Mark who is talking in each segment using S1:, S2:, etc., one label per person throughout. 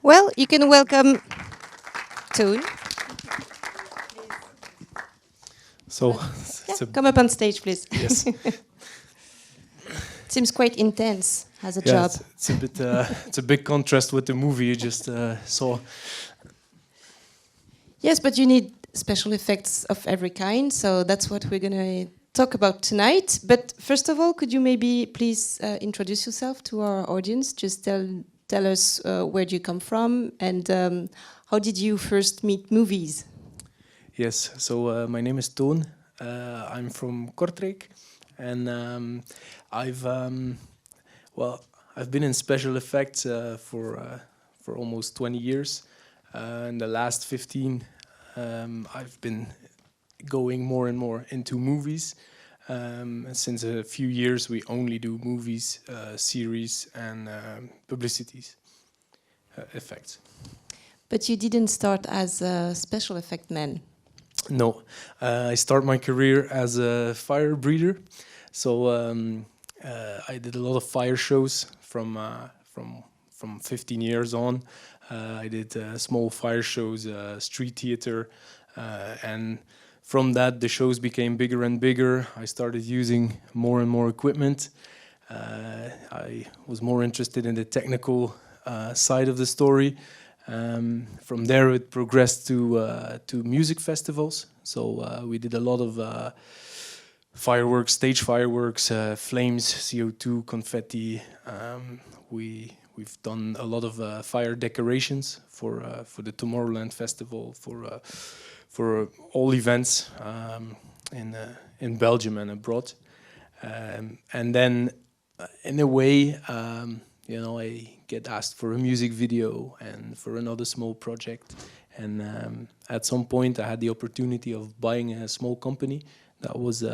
S1: Well, you can welcome Toon.
S2: So,
S1: Come up on stage, please.
S2: yes,
S1: Seems quite intense as a
S2: yeah,
S1: job.
S2: it's a bit, it's a big contrast with the movie you just saw.
S1: Yes, but you need special effects of every kind, so that's what we're going to talk about tonight. But first of all, could you maybe please introduce yourself to our audience? Just tell us where do you come from and how did you first meet movies?
S2: Yes, so my name is Toon. I'm from Kortrijk, and I've well, I've been in special effects for almost 20 years. In the last 15, I've been going more and more into movies. Since a few years, we only do movies, series, and publicities effects.
S1: But you didn't start as a special effect man.
S2: No, I start my career as a fire breather. So I did a lot of fire shows from 15 years on. I did small fire shows, street theater, and from that the shows became bigger and bigger. I started using more and more equipment. I was more interested in the technical side of the story. From there, it progressed to music festivals. So we did a lot of fireworks, stage fireworks, flames, CO2, confetti. We've done a lot of fire decorations for the Tomorrowland Festival, for all events in Belgium and abroad. And then, in a way, you know, I get asked for a music video and for another small project. And at some point, I had the opportunity of buying a small company that was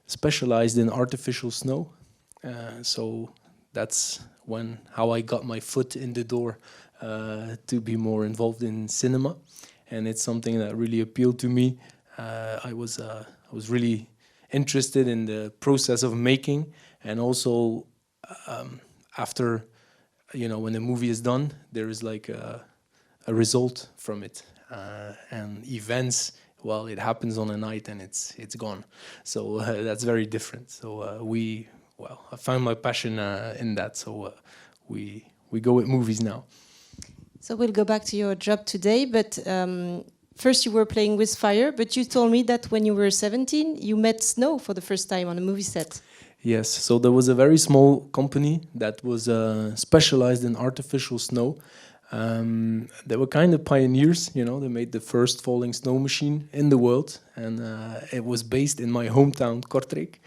S2: specialized in artificial snow. So that's how I got my foot in the door to be more involved in cinema. And it's something that really appealed to me. I was really interested in the process of making, and also after, you know, when the movie is done, there is like a result from it, and events. Well, it happens on a night and it's gone. So that's very different. So I found my passion in that. So we go with movies now.
S1: So we'll go back to your job today, but first you were playing with fire, but you told me that when you were 17, you met snow for the first time on a movie set.
S2: Yes, so there was a very small company that was specialized in artificial snow. They were kind of pioneers, you know. They made the first falling snow machine in the world, and it was based in my hometown, Kortrijk.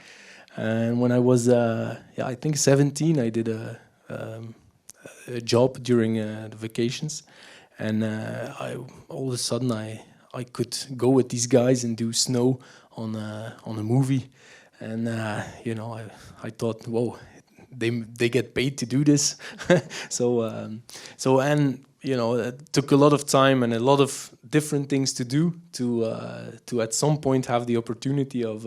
S2: And when I was, I think 17, I did a job during the vacations, and all of a sudden I could go with these guys and do snow on a movie. And you know, I thought, whoa, they get paid to do this. so and you know, it took a lot of time and a lot of different things to do to at some point have the opportunity of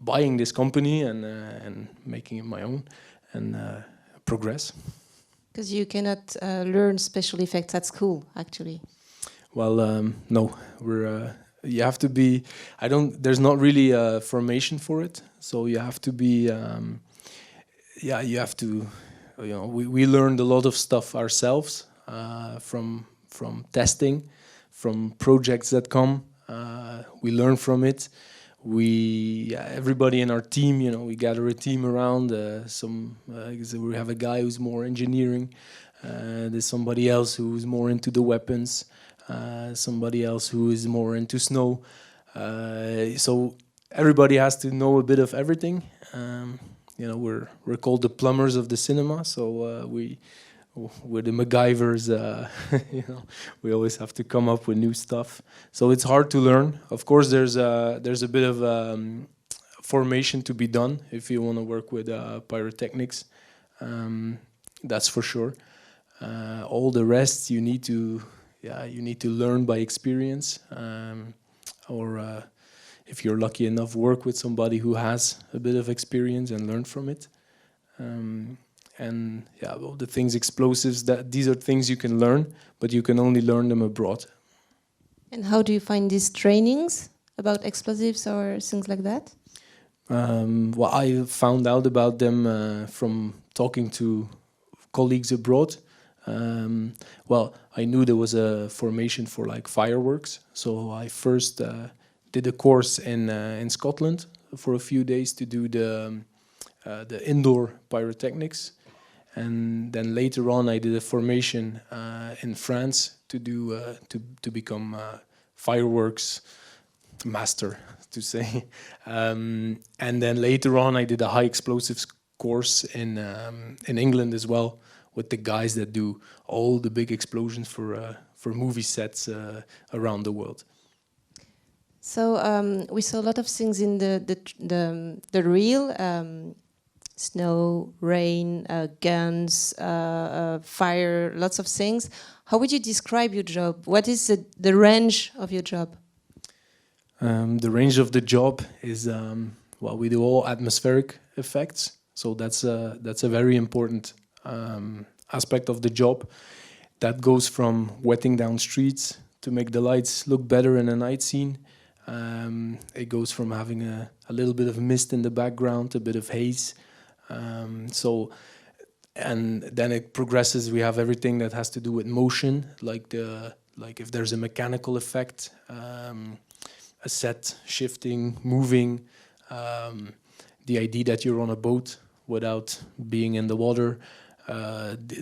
S2: buying this company and making it my own and progress.
S1: Because you cannot learn special effects at school, actually.
S2: Well, no, we're. You have to be. There's not really a formation for it, so you have to be. You have to. You know, we learned a lot of stuff ourselves from testing, from projects that come. We learn from it. Everybody in our team, you know, we gather a team around. We have a guy who's more engineering. There's somebody else who's more into the weapons. Somebody else who is more into snow. So everybody has to know a bit of everything. You know, we're called the plumbers of the cinema. So we're the MacGyvers. You know, we always have to come up with new stuff. So it's hard to learn. Of course, there's a bit of formation to be done if you want to work with pyrotechnics. That's for sure. All the rest you need to learn by experience, or if you're lucky enough, work with somebody who has a bit of experience and learn from it. And yeah, well, the things explosives, that these are things you can learn, but you can only learn them abroad.
S1: And how do you find these trainings about explosives or things like that?
S2: Well, I found out about them from talking to colleagues abroad. Well, I knew there was a formation for like fireworks, so I first did a course in Scotland for a few days to do the indoor pyrotechnics, and then later on I did a formation in France to do to become fireworks master, to say. And then later on I did a high explosives course in England as well, with the guys that do all the big explosions for movie sets around the world.
S1: So we saw a lot of things in the reel: snow, rain, guns, fire, lots of things. How would you describe your job? What is the range of your job?
S2: The range of the job is well, we do all atmospheric effects, so that's a very important aspect of the job. That goes from wetting down streets to make the lights look better in a night scene. It goes from having a little bit of mist in the background, a bit of haze. And then it progresses. We have everything that has to do with motion, like if there's a mechanical effect, a set shifting, moving, the idea that you're on a boat without being in the water.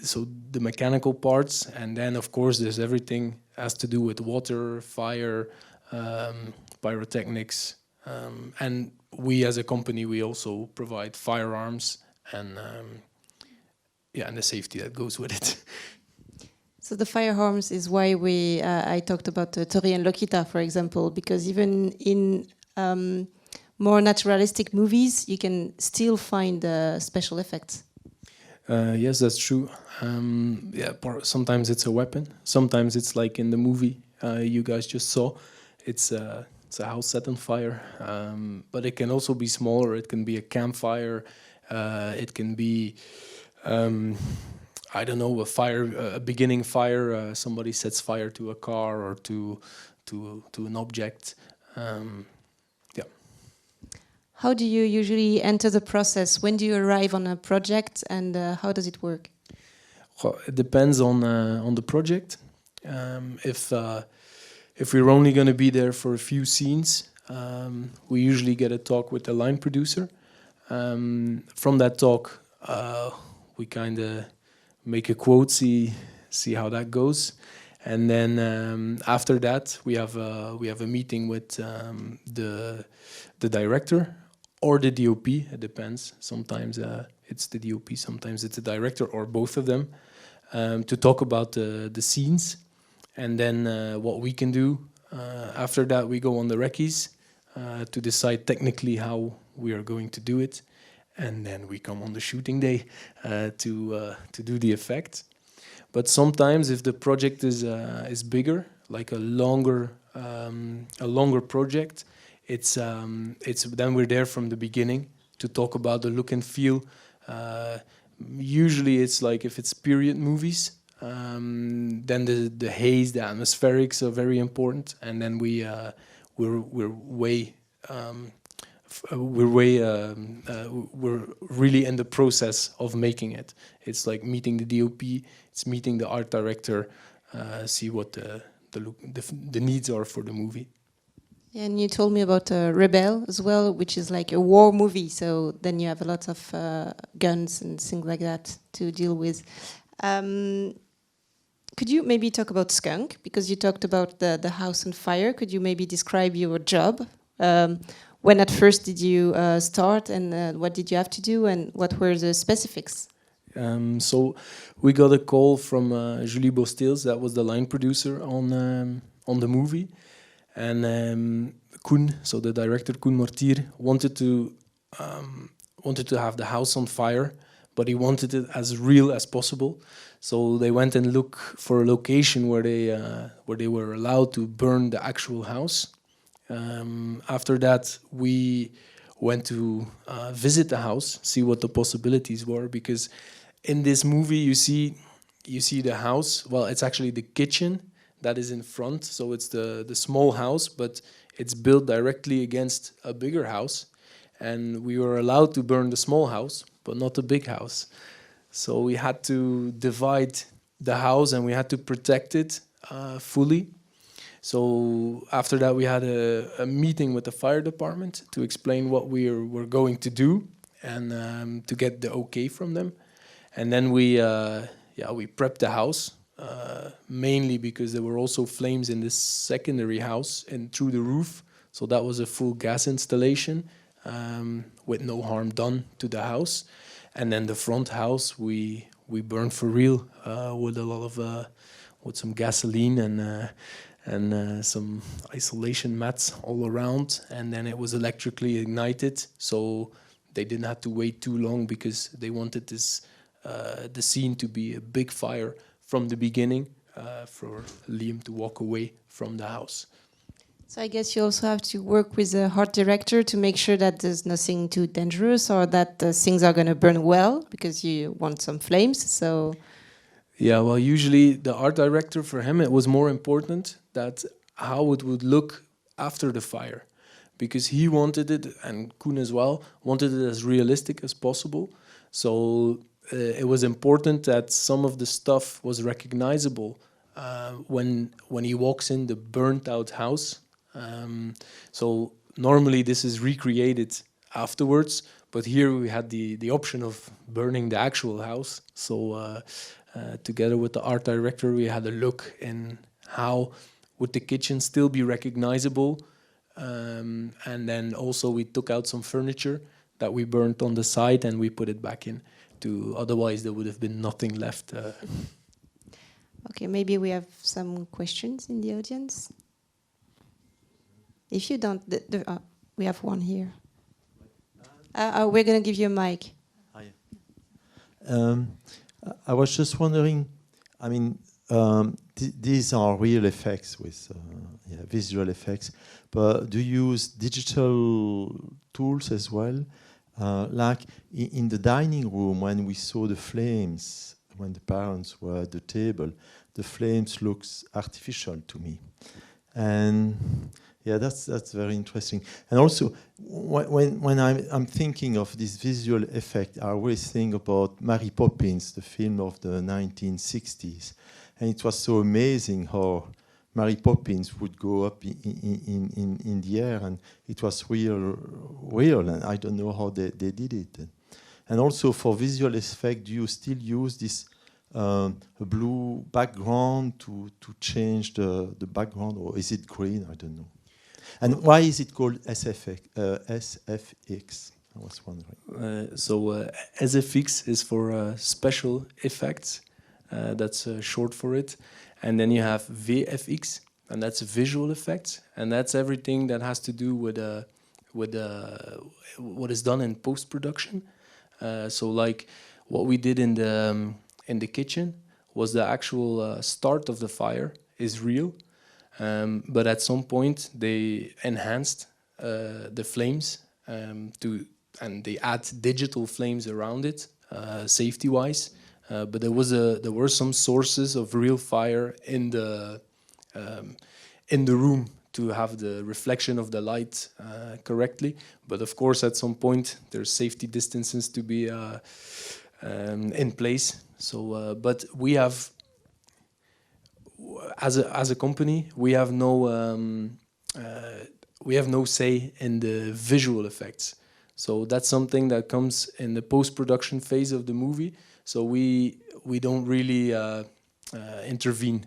S2: So the mechanical parts, and then of course there's everything has to do with water, fire, pyrotechnics, and we as a company, we also provide firearms and and the safety that goes with it.
S1: So the firearms is why I talked about Tori and Lokita, for example, because even in more naturalistic movies, you can still find special effects.
S2: Yes, that's true. Sometimes it's a weapon. Sometimes it's like in the movie you guys just saw. It's a house set on fire. But it can also be smaller. It can be a campfire. It can be, I don't know, a fire, a beginning fire. Somebody sets fire to a car or to an object.
S1: How do you usually enter the process? When do you arrive on a project, and how does it work?
S2: Well, it depends on the project. If we're only going to be there for a few scenes, we usually get a talk with the line producer. From that talk, we kind of make a quote, see how that goes, and then after that we have a meeting with the director or the DOP. It depends. Sometimes it's the DOP, sometimes it's the director, or both of them, to talk about the scenes, and then what we can do. After that, we go on the recce's to decide technically how we are going to do it, and then we come on the shooting day to do the effect. But sometimes, if the project is bigger, like a longer project, it's then we're there from the beginning to talk about the look and feel. Usually, it's like if it's period movies, then the haze, the atmospherics are very important, and then we're really in the process of making it. It's like meeting the DOP, it's meeting the art director, see what the needs are for the movie.
S1: And you told me about Rebel as well, which is like a war movie. So then you have a lot of guns and things like that to deal with. Could you maybe talk about SKUNK? Because you talked about the house on fire. Could you maybe describe your job? When at first did you start, and what did you have to do, and what were the specifics?
S2: So we got a call from Julie Bosteels, that was the line producer on the movie. And Koen, so the director Koen Mortier, wanted to have the house on fire, but he wanted it as real as possible. So they went and looked for a location where they were allowed to burn the actual house. After that, we went to visit the house, see what the possibilities were, because in this movie, you see the house. Well, it's actually the kitchen that is in front. So it's the small house, but it's built directly against a bigger house. And we were allowed to burn the small house, but not the big house. So we had to divide the house and we had to protect it fully. So after that, we had a meeting with the fire department to explain what we were going to do and to get the okay from them. And then we prepped the house, mainly because there were also flames in this secondary house and through the roof. So that was a full gas installation with no harm done to the house. And then the front house we burned for real with a lot of with some gasoline and some isolation mats all around. And then it was electrically ignited, so they didn't have to wait too long because they wanted this the scene to be a big fire from the beginning for Liam to walk away from the house.
S1: So I guess you also have to work with the art director to make sure that there's nothing too dangerous or that things are going to burn well, because you want some flames. So
S2: yeah, well, usually the art director, for him, it was more important that how it would look after the fire, because he wanted it, and Koen as well, wanted it as realistic as possible. So it was important that some of the stuff was recognizable when he walks in the burnt out house. So normally this is recreated afterwards, but here we had the option of burning the actual house. So together with the art director, we had a look in how would the kitchen still be recognizable, and then also we took out some furniture that we burnt on the side and we put it back in. Otherwise there would have been nothing left.
S1: Okay, maybe we have some questions in the audience. If you don't, we have one here. We're going to give you a mic.
S3: Hi. I was just wondering, I mean, these are real effects with visual effects, but do you use digital tools as well? Like in the dining room, when we saw the flames, when the parents were at the table, the flames looks artificial to me. And yeah, that's very interesting. And also, when I'm thinking of this visual effect, I always think about Mary Poppins, the film of the 1960s. And it was so amazing how Mary Poppins would go up in the air, and it was real, and I don't know how they did it. And also for visual effect, do you still use this blue background to change the background, or is it green? I don't know. And why is it called SFX? I was wondering.
S2: SFX is for special effects. That's short for it. And then you have VFX, and that's visual effects, and that's everything that has to do with what is done in post-production. So like what we did in the kitchen was the actual start of the fire is real, but at some point they enhanced the flames and they add digital flames around it, safety-wise. But there were some sources of real fire in the room to have the reflection of the light correctly. But of course, at some point, there's safety distances to be in place. So, but we have, as a company, we have no say in the visual effects. So that's something that comes in the post-production phase of the movie. So we don't really intervene.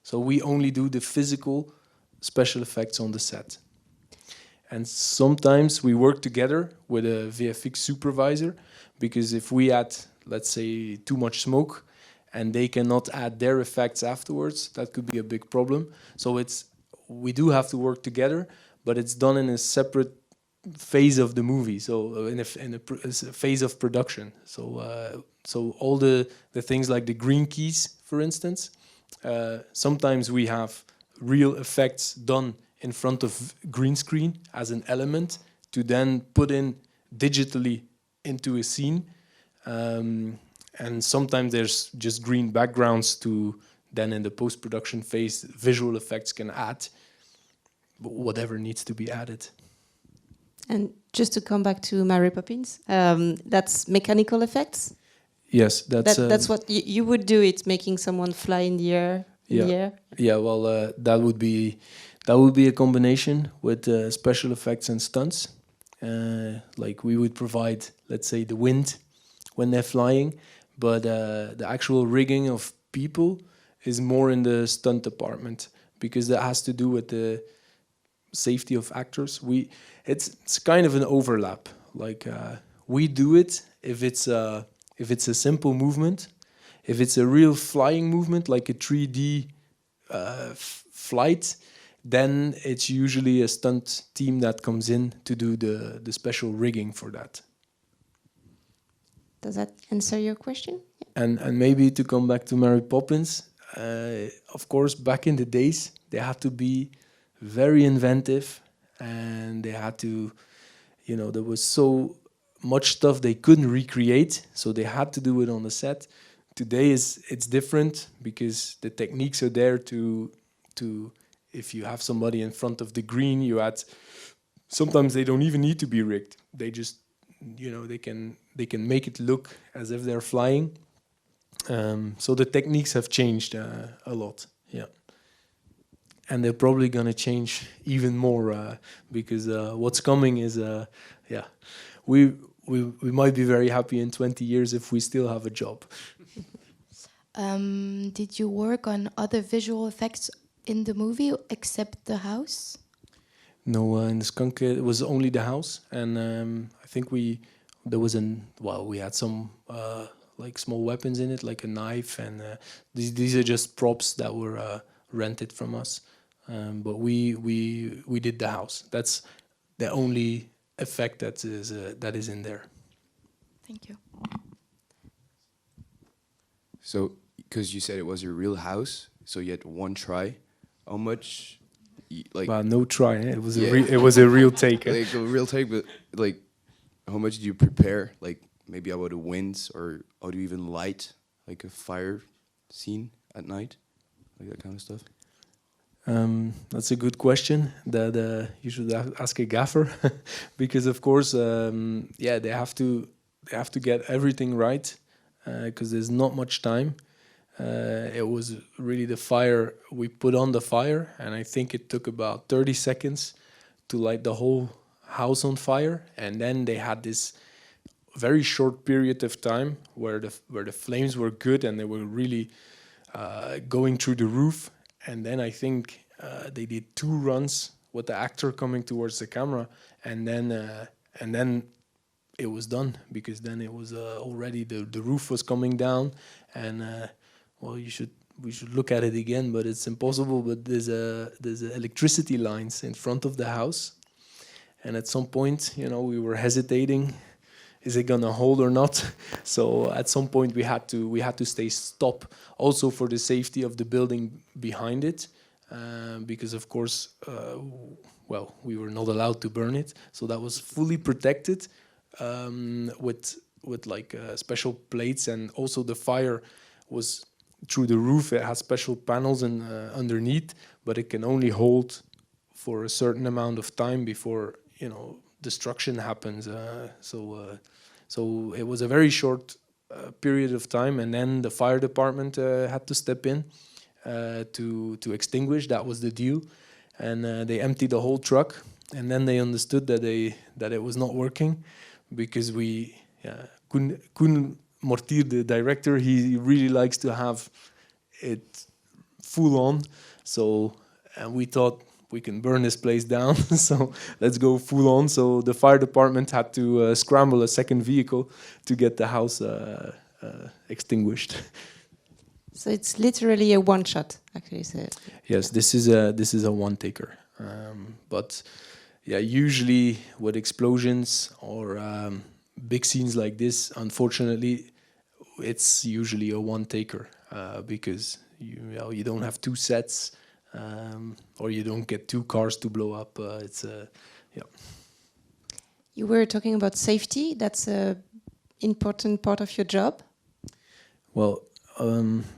S2: So we only do the physical special effects on the set. And sometimes we work together with a VFX supervisor, because if we add, let's say, too much smoke and they cannot add their effects afterwards, that could be a big problem. So we do have to work together, but it's done in a separate phase of the movie, so in a phase of production. So all the things like the green keys, for instance, sometimes we have real effects done in front of green screen as an element to then put in digitally into a scene. and sometimes there's just green backgrounds to then in the post-production phase visual effects can add whatever needs to be added.
S1: And just to come back to Mary Poppins, that's mechanical effects.
S2: Yes,
S1: That's what you would do. It making someone fly in the air.
S2: Yeah. Well, that would be a combination with special effects and stunts. Like we would provide, let's say, the wind when they're flying, but the actual rigging of people is more in the stunt department because that has to do with the safety of actors. It's kind of an overlap. Like we do it if it's a simple movement. If it's a real flying movement, like a 3D flight, then it's usually a stunt team that comes in to do the special rigging for that.
S1: Does that answer your question?
S2: And maybe to come back to Mary Poppins, of course, back in the days, they had to be very inventive, and they had to, there was so much stuff they couldn't recreate, so they had to do it on the set. Today it's different because the techniques are there to if you have somebody in front of the green, sometimes they don't even need to be rigged. They just they can make it look as if they're flying. So the techniques have changed a lot, yeah. And they're probably gonna change even more because what's coming is we might be very happy in 20 years if we still have a job.
S4: Did you work on other visual effects in the movie except the house?
S2: No, in the skunk it was only the house, and I think we had some like small weapons in it, like a knife, and these are just props that were rented from us. But we did the house. That's the only effect that is in there.
S4: Thank you.
S5: So, because you said it was your real house, so you had one try. How much, like?
S2: Well, no try. It was it was a real take.
S5: Like a real take, but like, how much did you prepare? Like maybe about the winds, or how do you even light like a fire scene at night, like that kind of stuff?
S2: That's a good question that you should ask a gaffer, because of course, they have to get everything right, because there's not much time. It was really the fire, we put on the fire, and I think it took about 30 seconds to light the whole house on fire, and then they had this very short period of time where the flames were good and they were really going through the roof. And then I think they did 2 runs with the actor coming towards the camera, and then it was done, because then it was already the roof was coming down, and we should look at it again, but it's impossible. But there's electricity lines in front of the house, and at some point, we were hesitating. Is it gonna hold or not? So at some point we had to stay stop, also for the safety of the building behind it, because of course, we were not allowed to burn it. So that was fully protected with like special plates, and also the fire was through the roof. It has special panels and underneath, but it can only hold for a certain amount of time before destruction happens. So it was a very short period of time, and then the fire department had to step in to extinguish. That was the deal, and they emptied the whole truck, and then they understood that it was not working, because Koen Mortier, the director, he really likes to have it full on. So, and we thought, we can burn this place down, so let's go full on. So the fire department had to scramble a second vehicle to get the house extinguished.
S1: So it's literally a one shot, actually. So
S2: Yes, this is a one taker. But yeah, usually with explosions or big scenes like this, unfortunately, it's usually a one taker, because you don't have 2 sets. Or you don't get 2 cars to blow up.
S1: you were talking about safety. That's an important part of your job.
S2: Well,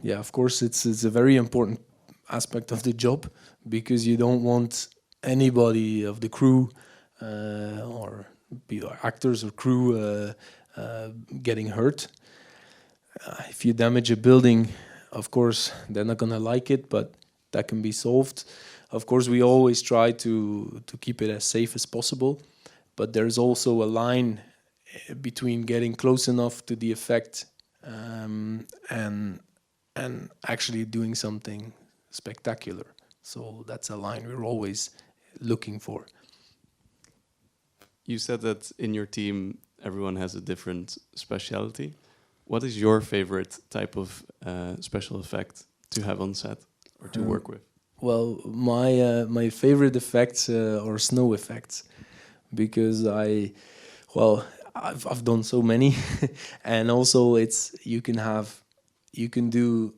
S2: yeah, of course, it's a very important aspect of the job because you don't want anybody of the crew or be it actors or crew getting hurt. If you damage a building, of course, they're not gonna like it, but that can be solved. Of course, we always try to keep it as safe as possible, but there's also a line between getting close enough to the effect and actually doing something spectacular. So that's a line we're always looking for.
S6: You said that in your team everyone has a different specialty. What is your favorite type of special effect to have on set or to work with?
S2: Well, my favorite effects are snow effects because I've done so many, and also you can do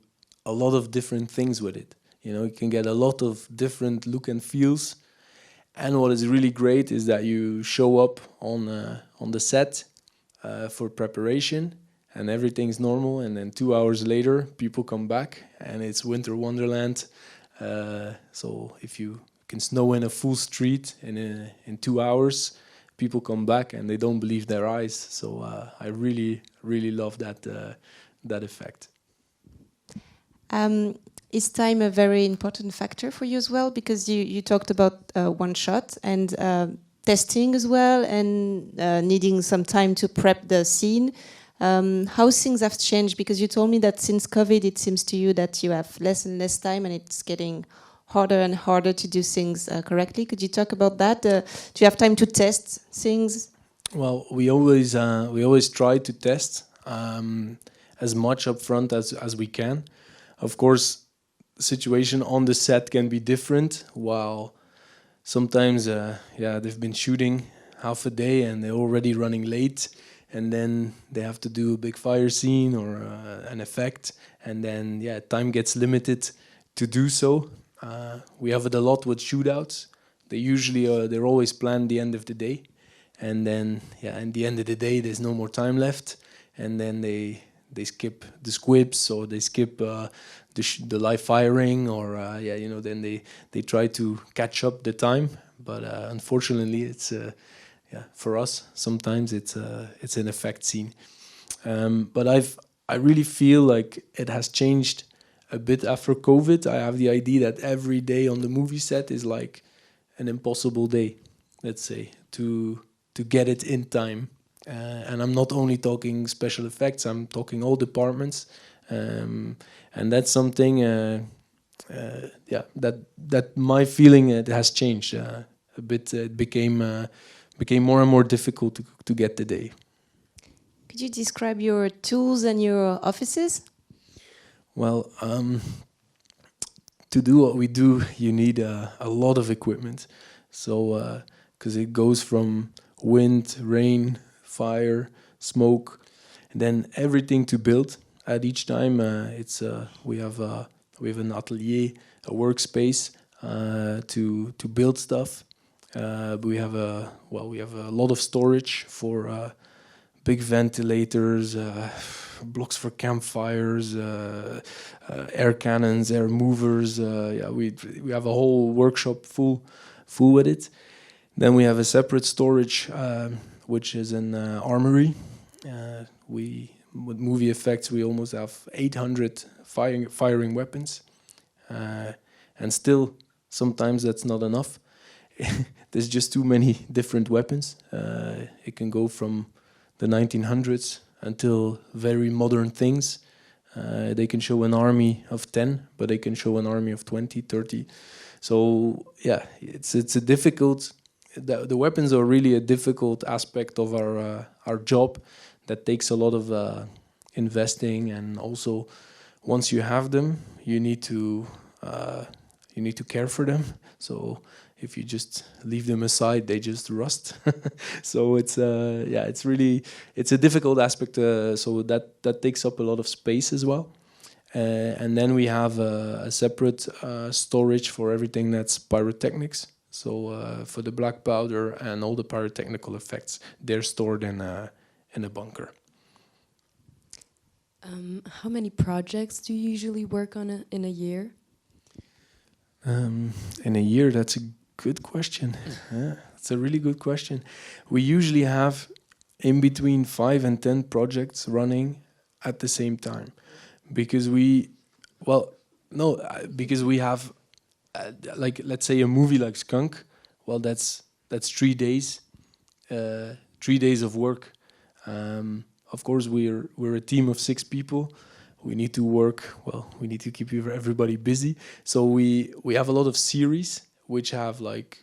S2: a lot of different things with it. You know, you can get a lot of different look and feels. And what is really great is that you show up on the set for preparation, and everything's normal. And then 2 hours later, people come back, and it's winter wonderland. So if you can snow in a full street in 2 hours, people come back and they don't believe their eyes. So I really love that effect.
S1: Is time a very important factor for you as well? Because you talked about one shot and testing as well, and needing some time to prep the scene. How things have changed? Because you told me that since COVID, it seems to you that you have less and less time, and it's getting harder and harder to do things correctly. Could you talk about that? Do you have time to test things?
S2: Well, we always try to test as much upfront as we can. Of course, the situation on the set can be different. While sometimes, they've been shooting half a day and they're already running late, and then they have to do a big fire scene or an effect, and then time gets limited to do so. We have it a lot with shootouts. They're always planned the end of the day, and then in the end of the day there's no more time left, and then they skip the squibs, or they skip the live firing, or then they try to catch up the time. But unfortunately, it's for us sometimes it's an effect scene. But I really feel like it has changed a bit after COVID. I have the idea that every day on the movie set is like an impossible day, let's say, to get it in time. And I'm not only talking special effects, I'm talking all departments. And that's something, that my feeling it has changed a bit. It became more and more difficult to get the day.
S1: Could you describe your tools and your offices?
S2: Well, to do what we do, you need a lot of equipment. So, because it goes from wind, rain, fire, smoke, and then everything to build. At each time, we have an atelier, a workspace to build stuff. We have a lot of storage for big ventilators, blocks for campfires, air cannons, air movers. We have a whole workshop full with it. Then we have a separate storage, which is an armory. With movie effects, we almost have 800 firing weapons, and still sometimes that's not enough. There's just too many different weapons. It can go from the 1900s until very modern things. They can show an army of 10, but they can show an army of 20, 30. So it's a difficult. The weapons are really a difficult aspect of our job that takes a lot of investing, and also once you have them, you need to care for them. So if you just leave them aside, they just rust. So it's a difficult aspect. So that takes up a lot of space as well. And then we have a separate storage for everything that's pyrotechnics. So for the black powder and all the pyrotechnical effects, they're stored in a bunker.
S7: How many projects do you usually work on in a year?
S2: In a year, that's a good question. Yeah, that's a really good question. We usually have in between 5 and 10 projects running at the same time, because because we have like, let's say, a movie like Skunk. Well, that's 3 days, 3 days of work. Of course, we're a team of 6 people. We need to work well. We need to keep everybody busy. So we have a lot of series which have like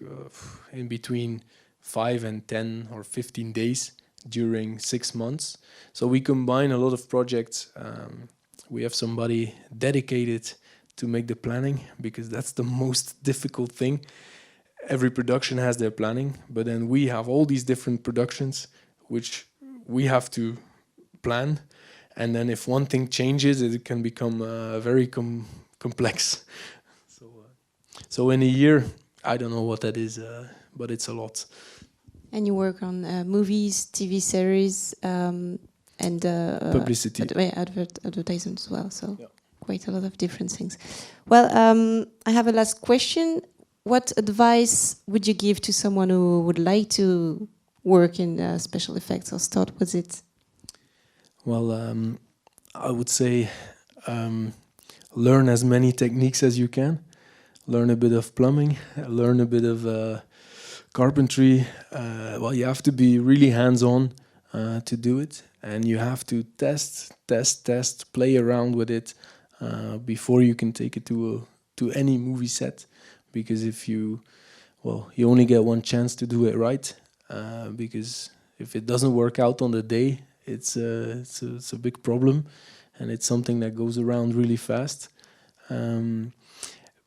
S2: in between 5 and 10 or 15 days during 6 months. So we combine a lot of projects. We have somebody dedicated to make the planning, because that's the most difficult thing. Every production has their planning, but then we have all these different productions which we have to plan. And then if one thing changes, it can become very complex. So in a year, I don't know what that is, but it's a lot.
S1: And you work on movies, TV series, and
S2: publicity,
S1: advertisements as well. So
S2: yeah.
S1: Quite a lot of different things. Well, I have a last question. What advice would you give to someone who would like to work in special effects or start with it?
S2: Well, I would say learn as many techniques as you can. Learn a bit of plumbing, learn a bit of carpentry. Well, you have to be really hands-on to do it, and you have to test, play around with it before you can take it to any movie set. Because if you only get one chance to do it right. Because if it doesn't work out on the day, it's a big problem, and it's something that goes around really fast.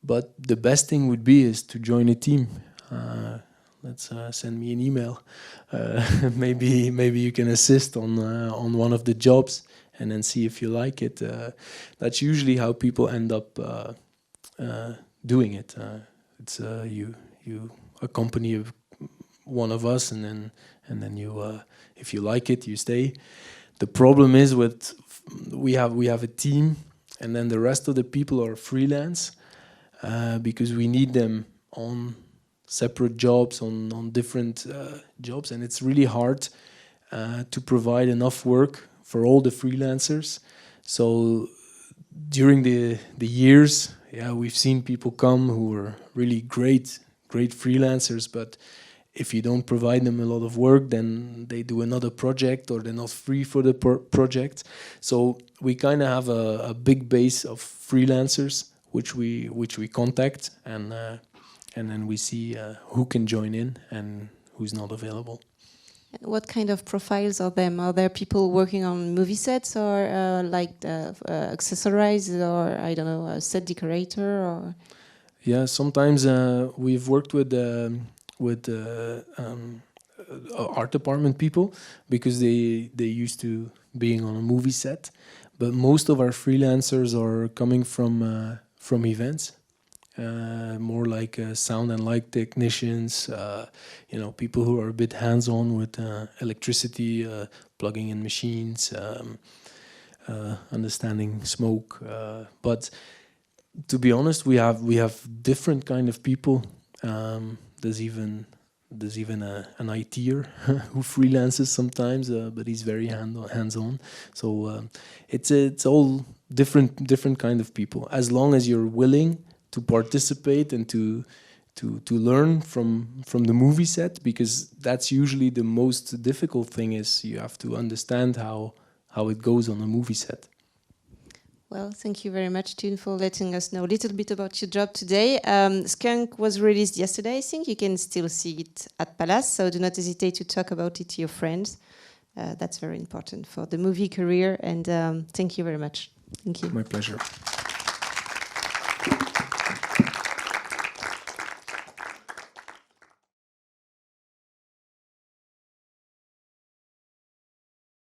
S2: But the best thing would be is to join a team. Let's send me an email. Maybe you can assist on one of the jobs, and then see if you like it. That's usually how people end up doing it. It's you accompany one of us, and then you, if you like it, you stay. The problem is we have a team, and then the rest of the people are freelance, because we need them on separate jobs, on different jobs, and it's really hard to provide enough work for all the freelancers. So during the years, we've seen people come who are really great freelancers, but if you don't provide them a lot of work, then they do another project, or they're not free for the project. So we kind of have a big base of freelancers which we contact, and then we see who can join in and who's not available.
S1: What kind of profiles are them? Are there people working on movie sets, or like accessorize, or I don't know, a set decorator, or?
S2: Yeah, sometimes we've worked with art department people, because they used to being on a movie set. But most of our freelancers are coming from events. More like sound and light technicians, people who are a bit hands-on with electricity, plugging in machines, understanding smoke. But to be honest, we have different kind of people. There's even an ITer who freelances sometimes, but he's very hands-on. So it's all different kind of people. As long as you're willing to participate and to learn from the movie set, because that's usually the most difficult thing, is you have to understand how it goes on a movie set.
S1: Well, thank you very much, Toon, for letting us know a little bit about your job today. Skunk was released yesterday, I think. You can still see it at Palace, so do not hesitate to talk about it to your friends. That's very important for the movie career, and thank you very much. Thank you.
S2: My pleasure.